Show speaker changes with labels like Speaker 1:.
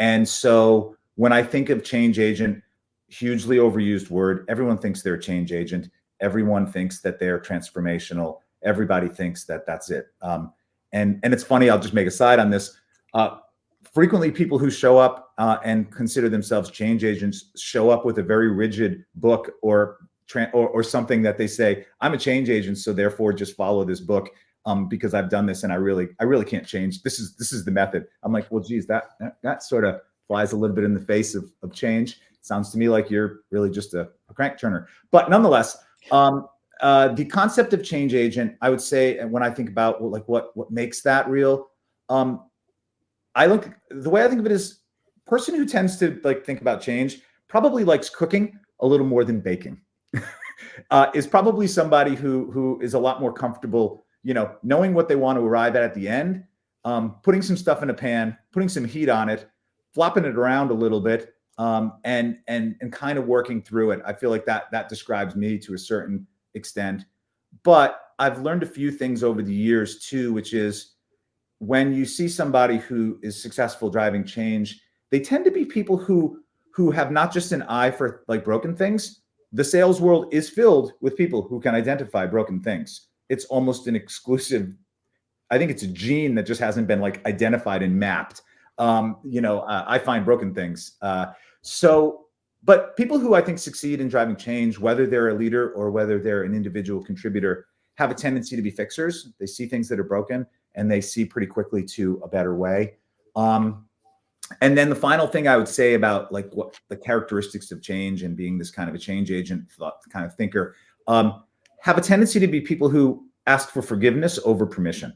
Speaker 1: And so when I think of change agent, hugely overused word, everyone thinks they're a change agent. Everyone thinks that they're transformational. Everybody thinks that that's it. And it's funny, I'll just make a side on this. Frequently people who show up and consider themselves change agents show up with a very rigid book or something that they say, I'm a change agent, so therefore just follow this book because I've done this and I really can't change. This is the method. I'm like, well, geez, that sort of flies a little bit in the face of change. Sounds to me like you're really just a crank turner. But nonetheless, the concept of change agent, I would say, and when I think about what makes that real, the way I think of it is person who tends to think about change probably likes cooking a little more than baking. Is probably somebody who is a lot more comfortable, knowing what they want to arrive at the end, putting some stuff in a pan, putting some heat on it, flopping it around a little bit, and kind of working through it. I feel like that describes me to a certain extent. But I've learned a few things over the years too, which is when you see somebody who is successful driving change, they tend to be people who have not just an eye for broken things. The sales world is filled with people who can identify broken things. It's almost an exclusive, I think it's a gene that just hasn't been identified and mapped. I find broken things. But people who I think succeed in driving change, whether they're a leader or whether they're an individual contributor, have a tendency to be fixers. They see things that are broken and they see pretty quickly to a better way. And then the final thing I would say about what the characteristics of change and being this kind of a change agent, kind of thinker, have a tendency to be people who ask for forgiveness over permission.